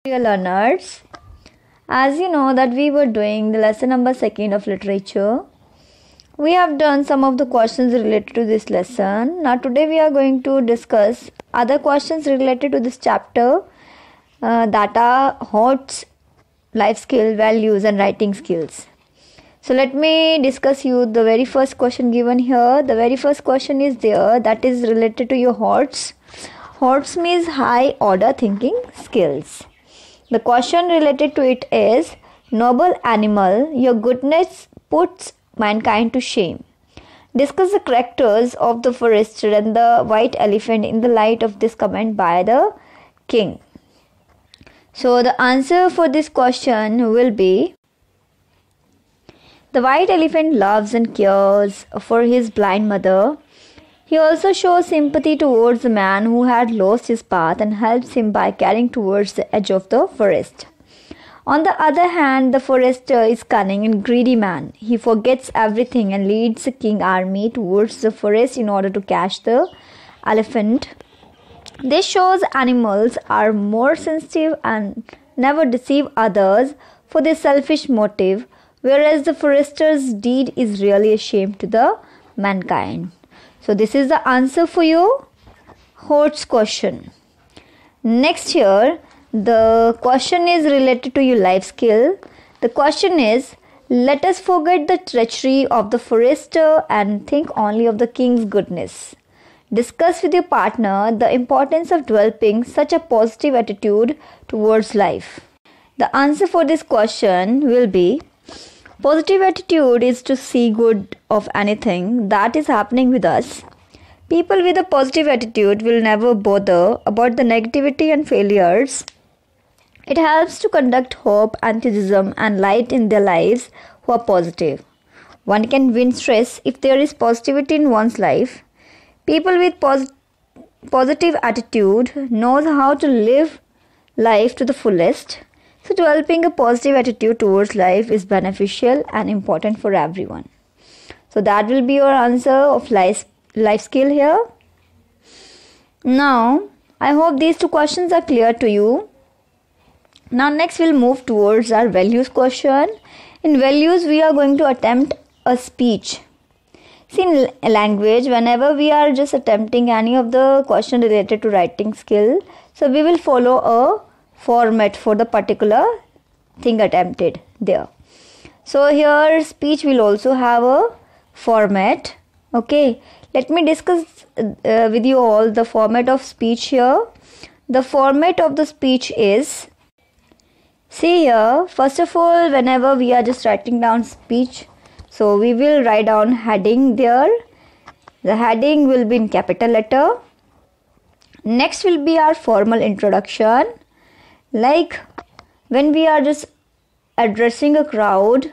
Dear learners, as you know that we were doing the lesson number 2 of literature, we have done some of the questions related to this lesson. Now today we are going to discuss other questions related to this chapter that are HOTS, life skill, values and writing skills. So let me discuss you the very first question given here. The very first question is there that is related to your HOTS. HOTS means high order thinking skills. The question related to it is, noble animal, your goodness puts mankind to shame. Discuss the characters of the forester and the white elephant in the light of this comment by the king. So the answer for this question will be, the white elephant loves and cares for his blind mother. He also shows sympathy towards the man who had lost his path and helps him by carrying towards the edge of the forest. On the other hand, the forester is cunning and greedy man. He forgets everything and leads the king army towards the forest in order to catch the elephant. This shows animals are more sensitive and never deceive others for their selfish motive, whereas the forester's deed is really a shame to the mankind. So this is the answer for your HOTS question. Next here, the question is related to your life skill. The question is, let us forget the treachery of the forester and think only of the king's goodness. Discuss with your partner the importance of developing such a positive attitude towards life. The answer for this question will be, positive attitude is to see good of anything that is happening with us. People with a positive attitude will never bother about the negativity and failures. It helps to conduct hope, enthusiasm and light in their lives who are positive. One can win stress if there is positivity in one's life. People with positive attitude knows how to live life to the fullest. So developing a positive attitude towards life is beneficial and important for everyone. So that will be your answer of life skill here. Now, I hope these two questions are clear to you. Now next we'll move towards our values question. In values, we are going to attempt a speech. See, in language, whenever we are just attempting any of the question related to writing skill, so we will follow a format for the particular thing attempted there. So here speech will also have a format. Okay, let me discuss with you all the format of speech here. The format of the speech is, see here, first of all, whenever we are just writing down speech, so we will write down heading there. The heading will be in capital letter. Next will be our formal introduction. Like when we are just addressing a crowd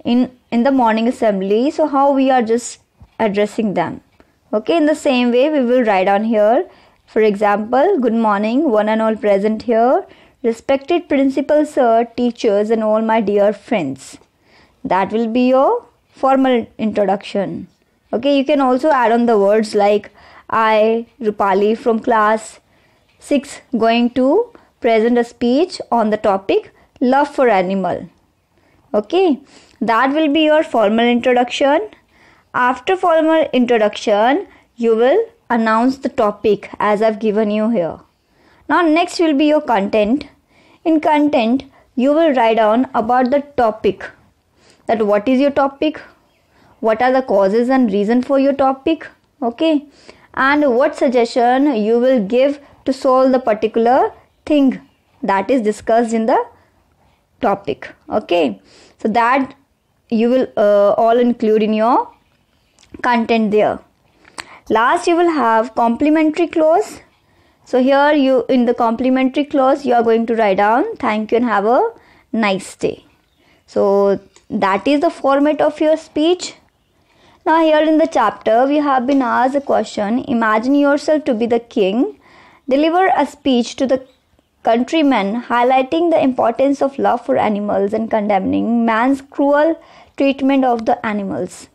in the morning assembly, so how we are just addressing them. Okay, in the same way we will write down here, for example, good morning one and all present here, respected principal sir, teachers and all my dear friends. That will be your formal introduction. Okay, you can also add on the words like I, Rupali from class 6 going to present a speech on the topic love for animal. Okay, that will be your formal introduction. After formal introduction, you will announce the topic as I've given you here. Now next will be your content. In content, you will write down about the topic. That what is your topic? What are the causes and reason for your topic? Okay, and what suggestion you will give to solve the particular thing that is discussed in the topic. Okay, so that you will all include in your content there. Last, you will have complimentary clause. So here you, in the complimentary clause, you are going to write down thank you and have a nice day. So that is the format of your speech. Now here in the chapter, we have been asked a question, imagine yourself to be the king, deliver a speech to the countrymen highlighting the importance of love for animals and condemning man's cruel treatment of the animals.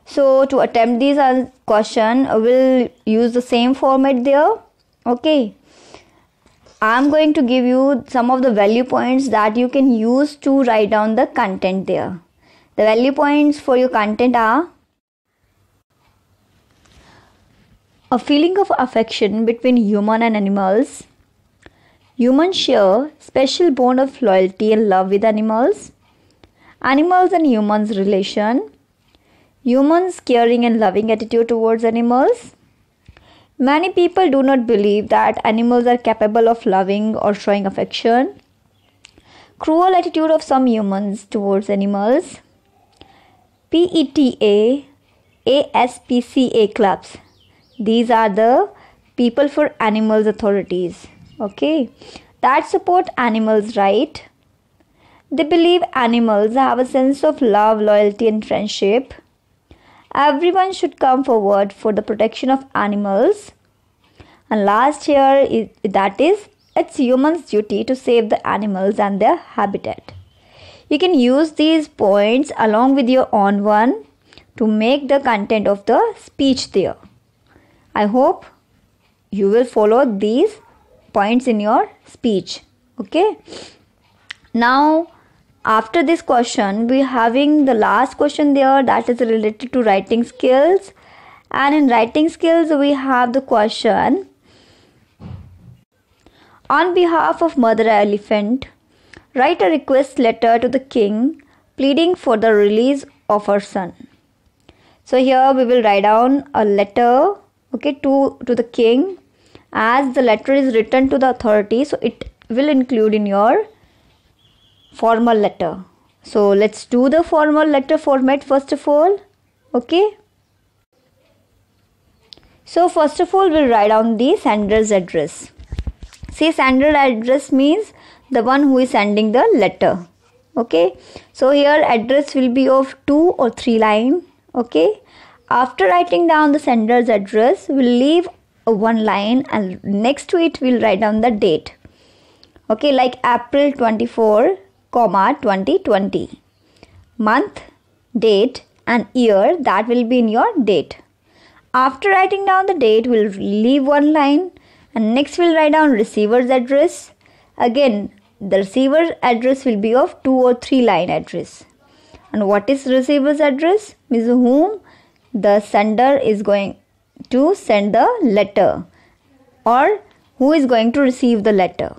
So to attempt this question, we'll use the same format there. Okay, I'm going to give you some of the value points that you can use to write down the content there. The value points for your content are: a feeling of affection between human and animals. Humans share special bond of loyalty and love with animals. Animals and humans relation. Humans caring and loving attitude towards animals. Many people do not believe that animals are capable of loving or showing affection. Cruel attitude of some humans towards animals. PETA, ASPCA clubs. These are the people for animals authorities. Okay, that support animals' right. They believe animals have a sense of love, loyalty, and friendship. Everyone should come forward for the protection of animals. And last here, that is, it's humans' duty to save the animals and their habitat. You can use these points along with your own one to make the content of the speech there. I hope you will follow these points in your speech. Okay. Now, after this question, we are having the last question there, that is related to writing skills. And in writing skills, we have the question: on behalf of Mother Elephant, write a request letter to the king pleading for the release of her son. So here we will write down a letter, okay, to the king, as the letter is written to the authority, so it will include in your formal letter. So let's do the formal letter format first of all. Okay. So first of all, we'll write down the sender's address. See, sender address means the one who is sending the letter. Okay. So here address will be of 2 or 3 lines. Okay. After writing down the sender's address, we'll leave one line and next to it we'll write down the date. Okay, like April 24, 2020. Month, date and year, that will be in your date. After writing down the date, we'll leave one line and next we'll write down receiver's address. Again, the receiver's address will be of 2 or 3 line address. And what is receiver's address? Means whom the sender is going to send the letter, or who is going to receive the letter.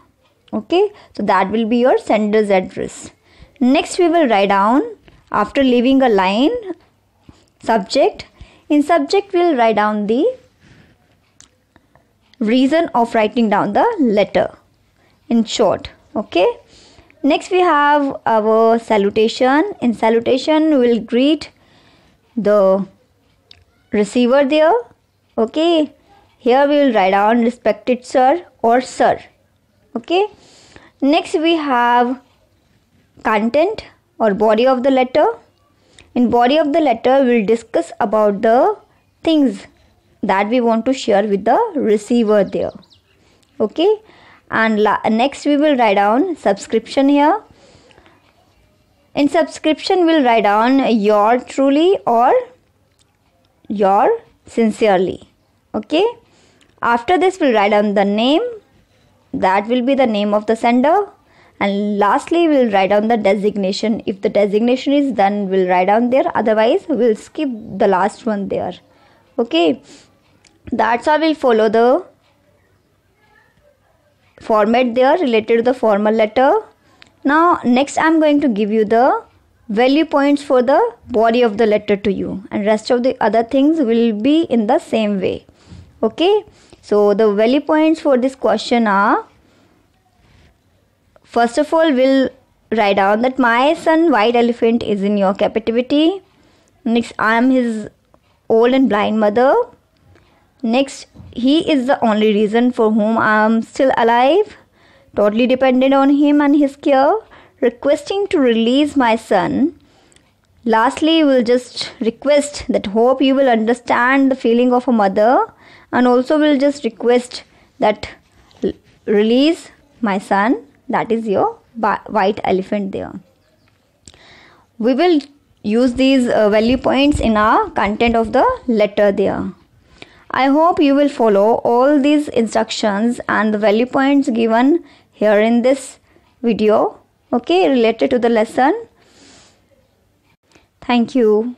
Okay, so that will be your sender's address. Next we will write down, after leaving a line, subject. In subject we will write down the reason of writing down the letter in short. Okay, next we have our salutation. In salutation we will greet the receiver there. Okay, here we will write down respected sir or sir. Okay, next we have content or body of the letter. In body of the letter, we will discuss about the things that we want to share with the receiver there. Okay, and next we will write down subscription here. In subscription, we will write down your truly or your sincerely. Okay, after this we'll write down the name, that will be the name of the sender, and lastly we'll write down the designation. If the designation is done, we'll write down there, otherwise we'll skip the last one there. Okay, that's how we'll follow the format there related to the formal letter. Now next I'm going to give you the value points for the body of the letter to you, and rest of the other things will be in the same way. Okay, so the value points for this question are: first of all, we'll write down that my son White Elephant is in your captivity. Next, I am his old and blind mother. Next, he is the only reason for whom I am still alive, totally dependent on him and his care, requesting to release my son. Lastly, we'll just request that hope you will understand the feeling of a mother, and also we'll just request that release my son. That is your white elephant there. We will use these value points in our content of the letter there. I hope you will follow all these instructions and the value points given here in this video, okay, related to the lesson. Thank you.